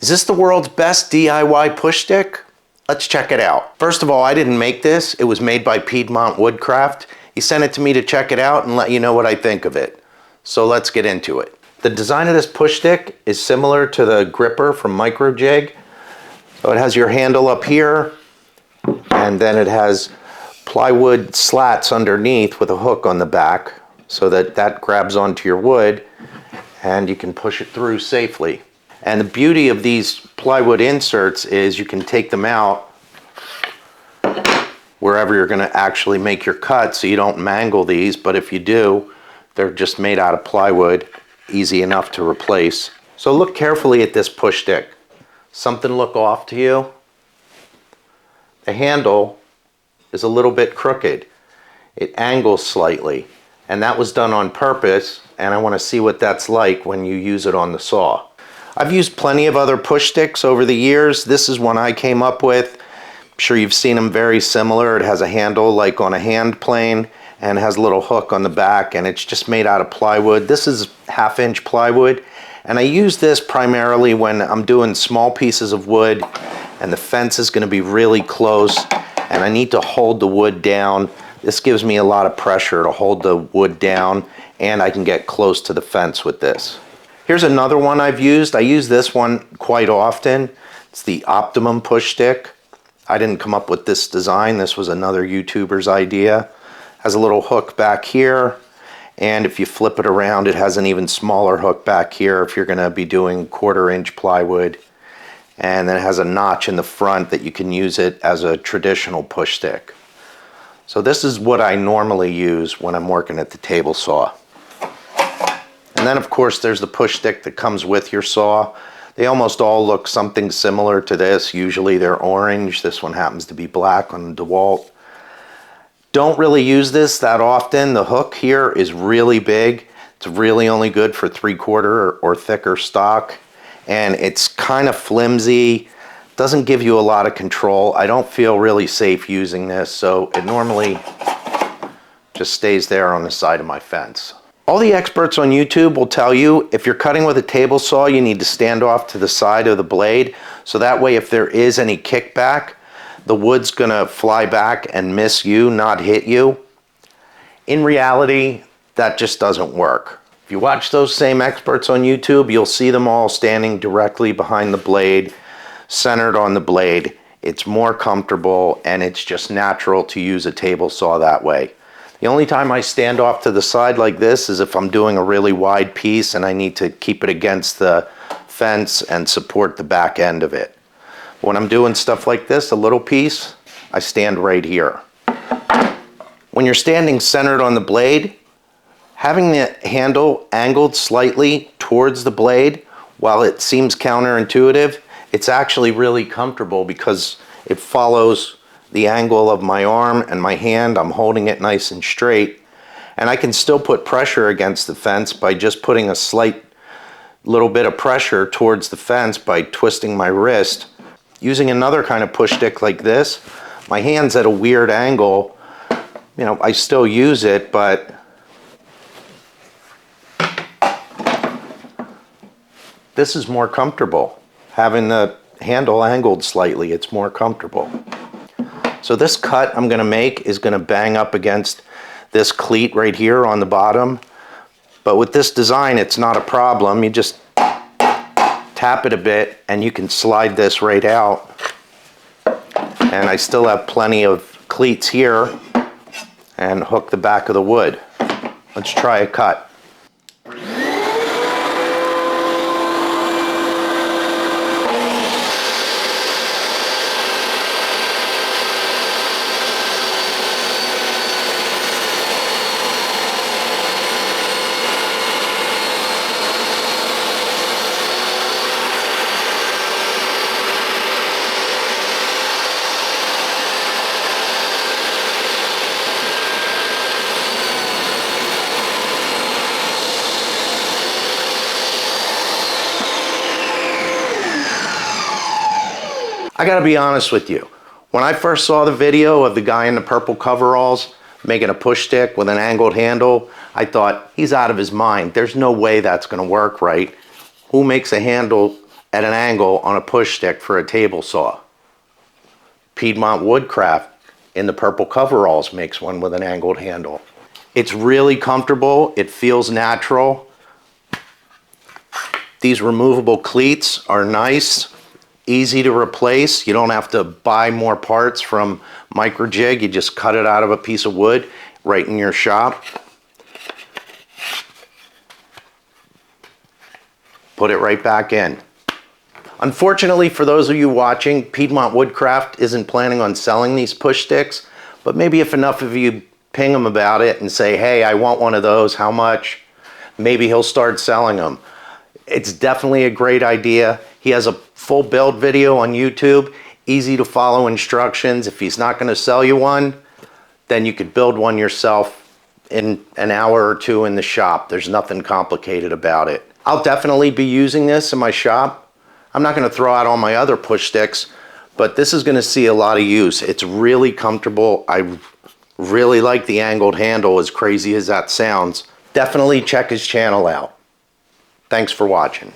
Is this the world's best DIY push stick? Let's check it out. First of all, I didn't make this. It was made by Piedmont Woodcraft. He sent it to me to check it out and let you know what I think of it. So let's get into it. The design of this push stick is similar to the gripper from Micro Jig. So it has your handle up here, and then it has plywood slats underneath with a hook on the back so that grabs onto your wood and you can push it through safely. And the beauty of these plywood inserts is you can take them out wherever you're going to actually make your cut so you don't mangle these, but if you do, they're just made out of plywood, easy enough to replace. So look carefully at this push stick. Something look off to you? The handle is a little bit crooked. It angles slightly, and that was done on purpose, and I want to see what that's like when you use it on the saw. I've used plenty of other push sticks over the years. This is one I came up with. I'm sure you've seen them very similar. It has a handle like on a hand plane and has a little hook on the back, and it's just made out of plywood. This is 1/2-inch plywood, and I use this primarily when I'm doing small pieces of wood and the fence is going to be really close and I need to hold the wood down. This gives me a lot of pressure to hold the wood down, and I can get close to the fence with this. Here's another one I've used. I use this one quite often. It's the Optimum push stick. I didn't come up with this design. This was another YouTuber's idea. Has a little hook back here, and if you flip it around, it has an even smaller hook back here if you're going to be doing 1/4-inch plywood. And then it has a notch in the front that you can use it as a traditional push stick. So this is what I normally use when I'm working at the table saw. And then of course there's the push stick that comes with your saw. They almost all look something similar to this. Usually they're orange. This one happens to be black on the DeWalt. Don't really use this that often. The hook here is really big. It's really only good for 3/4 or thicker stock. And it's kind of flimsy. Doesn't give you a lot of control. I don't feel really safe using this, so it normally just stays there on the side of my fence. All the experts on YouTube will tell you if you're cutting with a table saw, you need to stand off to the side of the blade, so that way if there is any kickback, the wood's gonna fly back and miss you, not hit you. In reality, that just doesn't work. If you watch those same experts on YouTube, you'll see them all standing directly behind the blade, centered on the blade. It's more comfortable, and it's just natural to use a table saw that way. The only time I stand off to the side like this is if I'm doing a really wide piece and I need to keep it against the fence and support the back end of it. When I'm doing stuff like this, a little piece, I stand right here. When you're standing centered on the blade, having the handle angled slightly towards the blade, while it seems counterintuitive, it's actually really comfortable because it follows the angle of my arm and my hand. I'm holding it nice and straight, and I can still put pressure against the fence by just putting a slight little bit of pressure towards the fence by twisting my wrist. Using another kind of push stick like this, my hand's at a weird angle. You know, I still use it, but this is more comfortable. Having the handle angled slightly, it's more comfortable. So this cut I'm gonna make is gonna bang up against this cleat right here on the bottom. But with this design, it's not a problem. You just tap it a bit and you can slide this right out. And I still have plenty of cleats here and hook the back of the wood. Let's try a cut. I gotta be honest with you. When I first saw the video of the guy in the purple coveralls making a push stick with an angled handle, I thought, he's out of his mind. There's no way that's gonna work right. Who makes a handle at an angle on a push stick for a table saw. Piedmont Woodcraft in the purple coveralls makes one with an angled handle. It's really comfortable, it feels natural. These removable cleats are nice, easy to replace. You don't have to buy more parts from Microjig, you just cut it out of a piece of wood right in your shop. Put it right back in. Unfortunately for those of you watching, Piedmont Woodcraft isn't planning on selling these push sticks, but maybe if enough of you ping him about it and say, hey, I want one of those, how much? Maybe he'll start selling them. It's definitely a great idea. He has a full build video on YouTube, easy to follow instructions. If he's not going to sell you one, then you could build one yourself in an hour or two in the shop. There's nothing complicated about it. I'll definitely be using this in my shop. I'm not going to throw out all my other push sticks, but this is going to see a lot of use. It's really comfortable. I really like the angled handle, as crazy as that sounds. Definitely check his channel out. Thanks for watching.